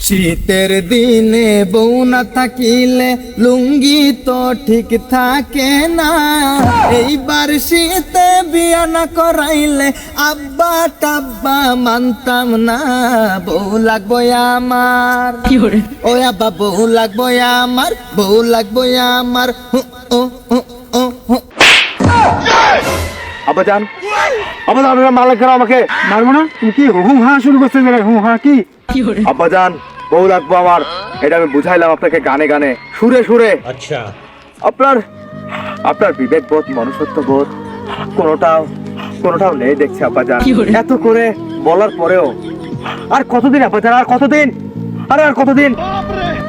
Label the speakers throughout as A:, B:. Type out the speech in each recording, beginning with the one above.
A: শীতের দিনে বউ না থাকিলে লুঙ্গি তো ঠিক থাকে না। এইবার শীতে বিয়া না করাইলে আব্বা টাব্বা মানতাম না। বউ লাগবো আমার, ও আব্বা বউ লাগবো আমার, বউ লাগবো আমার।
B: আব্বাজান, আব্বাজান আপনারা মালিক করা আমাকে মারবো না। তুমি কি হুম হা শুরু করতে গেলে? হুম হা কি? আব্বাজান বউ লাগবো আমার, এটা আমি বুঝাইলাম আপনাকে গানে গানে সুরে সুরে। আচ্ছা, আপনার বিবেক বোধ মনুষ্যত্ব বোধ কোনোটাও নেই দেখছি আব্বাজান। এত করে বলার পরেও আর কতদিন আব্বাজান, আর কতদিন, আরে আর কতদিন?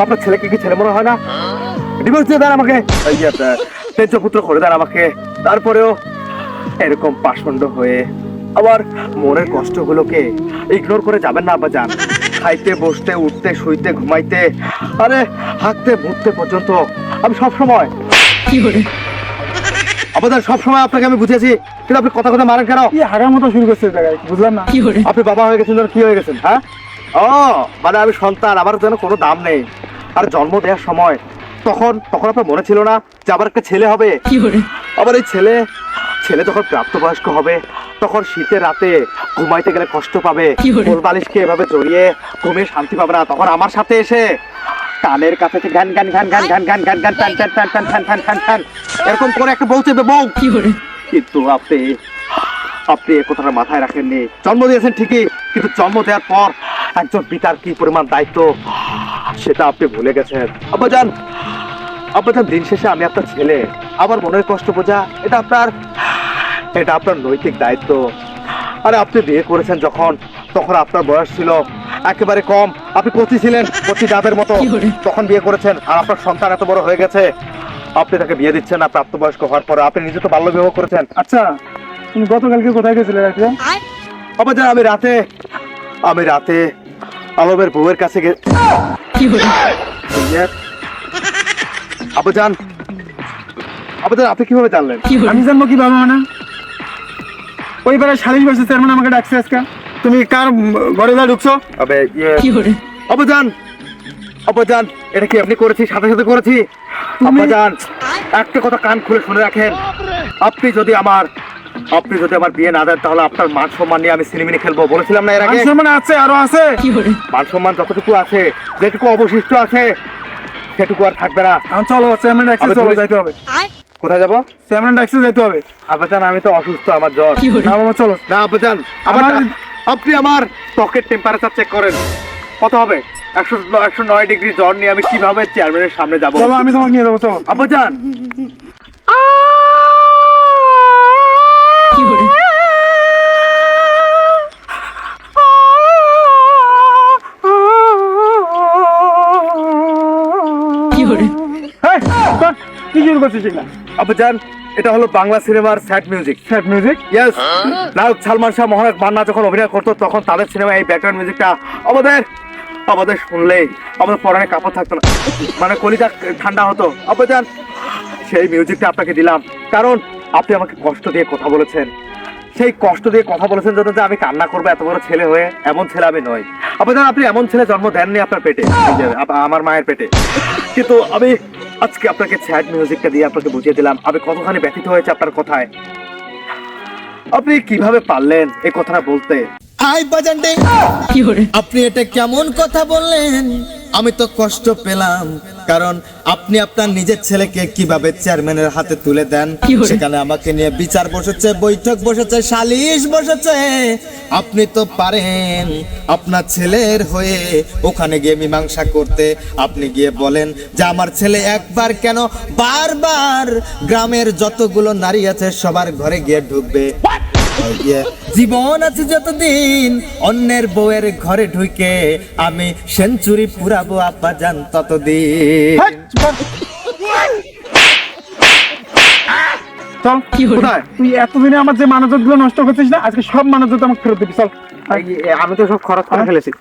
B: আপনার ছেলেকে কি ছেলে মনে হয় না? ডিভোর্স দিয়ে দেন আমাকে, এই যে তেজ পুত্র করে দেন আমাকে। তারপরেও এরকম পাষণ্ড হয়ে আবার মনের কষ্টগুলোকে ইগনোর করে যাবেন না আব্বাজান। খাইতে বসতে উঠতে শুইতে ঘুমাইতে আরে হাঁটতে ঘুরতে পর্যন্ত আমি সবসময় আব্বাজান সবসময় আপনাকে আমি বুঝেছি, কিন্তু আপনি কথা কথা মারেন কেন? কি হাগার মতো শুরু করছে জায়গায়, বুঝলাম না। আপনি বাবা হয়ে গেছেন, কি হয়ে গেছেন? হ্যাঁ, ও মানে আমি সন্তান, আমার যেন কোনো দাম নেই। আর জন্ম দেওয়ার সময় তখন আপনার মনে ছিল না যে আবার একটা ছেলে হবে? আবার এই ছেলে যখন প্রাপ্তবয়স্ক হবে তখন শীতের রাতে ঘুমাইতে গেলে কষ্ট পাবে, কোল বালিশকে এভাবে জড়িয়ে ঘুমিয়ে শান্তি পাবে না। তখন আমার সাথে এসে কানের কাছে গান গান গান গান গান গান গান গান টান টান টান টান টান টান টান টান এরকম করে একটা বউ চেপে বউ। কিন্তু আপনি এ কথাটা মাথায় রাখেননি। জন্ম দিয়েছেন ঠিকই, কিন্তু জন্ম দেওয়ার পর একজন পিতার কি পরিমাণ দায়িত্ব সেটা আপনি ভুলে গেছেন। আব্বাজান দিন শেষে আমি আপনার ছেলে, আমার মনের কষ্ট বোঝা এটা আপনার নৈতিক দায়িত্ব। আরে আপনি বিয়ে করেছেন তখন আপনার বয়স ছিল একেবারে কম, আপনি কচি ছিলেন, কচি ডাবের মতো তখন বিয়ে করেছেন। আর আপনার সন্তান এত বড় হয়ে গেছে, আপনি তাকে বিয়ে দিচ্ছেন না প্রাপ্তবয়স্ক হওয়ার পরে। আপনি নিজে তো বাল্য বিবাহ করেছেন। আচ্ছা, তুমি গতকালকে কোথায় গেছিলে? আব্বাজান আমি রাতে আলমের বউয়ের কাছে আব্বাজান আপনি কিভাবে জানলেন? আমি জানবো কিভাবে? মানে ওই বেলা সালিশ বসে চেয়ারম্যান আমাকে ডাকছে আজকে। তুমি কার ঘরে ঢুকছো? আব্বাজান এটা কি আপনি করেছি? সাথে সাথে করেছি। আব্বাজান একটা কথা কান খুলে শুনে রাখেন, আপনি যদি আমার বিয়ে না দেন তাহলে আপনার মান সম্মান নিয়ে আমি সিনেমিনি খেলবো। বলেছিলাম না এর আগে? মান সম্মান আছে, আরো আছে। মান সম্মান যতটুকু আছে, যেটুকু অবশিষ্ট আছে সেটুকু আর থাকবে না। চলো চেয়ারম্যান ডাকছে, চলো যাইতে হবে। কোথায় যাবো? চেয়ারম্যান ডাকছে, যাইতে হবে। আব্বাজান আমি তো অসুস্থ, আমার জ্বর। না বাবা চলো। না আব্বাজান, আপনি আমার ত্বকের টেম্পারেচার চেক করেন, কত হবে? 109 ডিগ্রি জ্বর নিয়ে আমি কিভাবে চেয়ারম্যানের সামনে যাবো? চলো আমি তোমাকে নিয়ে যাবো, চলো। আব্বাজান আব্বাজান এটা হলো বাংলা সিনেমার sad music. Sad music? Yes. নায়ক সালমান শাহ, মহানায়ক মান্না যখন অভিনয় করতো তখন তাদের সিনেমায় এই ব্যাকগ্রাউন্ড মিউজিকটা আমাদের শুনলেই আমাদের পরাণে কাপড় থাকতো না, মানে কলিজা ঠান্ডা হতো। আব্বাজান সেই মিউজিকটা আপনাকে দিলাম কারণ আপনি আমাকে কষ্ট দিয়ে কথা বলেছেন। সেই কষ্ট দিয়ে কথা বলেছেন জন্য যে আমি কান্না করবো এত বড় ছেলে হয়ে, এমন ছেলে আমি নই। আব্বাজান আপনি এমন ছেলে জন্ম দেননি আপনার পেটে, আমার মায়ের পেটে। কিন্তু আমি আজকে আপনাকে স্যাড মিউজিকটা দিয়ে আপনাকে বুঝিয়ে দিলাম আমি কতখানি ব্যথিত হয়েছে আপনার কথায়। আপনি কিভাবে পারলেন এই কথাটা বলতে?
A: আপনি এটা কেমন কথা বললেন? আমি তো কষ্ট পেলাম কারণ আপনি আপনার নিজের ছেলেকে কিভাবে চেয়ারম্যানের হাতে তুলে দেন। সেখানে আমাকে নিয়ে বিচার বসেছে, বৈঠক বসেছে, সালিশ বসেছে। আপনি তো পারেন আপনার ছেলের হয়ে ওখানে গিয়ে মীমাংসা করতে। আপনি গিয়ে বলেন যে আমার ছেলে একবার কেন বারবার গ্রামের যতগুলো নারী আছে সবার ঘরে গিয়ে ঢুকবে। জীবন আছে যতদিন অন্যের বউয়ের ঘরে ঢুকে আমি সেঞ্চুরি পুরাবো আব্বাজান ততদিন।
B: চল তুই এতদিনে আমার যে মানজত গুলো নষ্ট করছিস না, আজকে সব মানজত আমাকে ফেরত দিবি। চল, আমি তো সব খরচ করে ফেলেছি।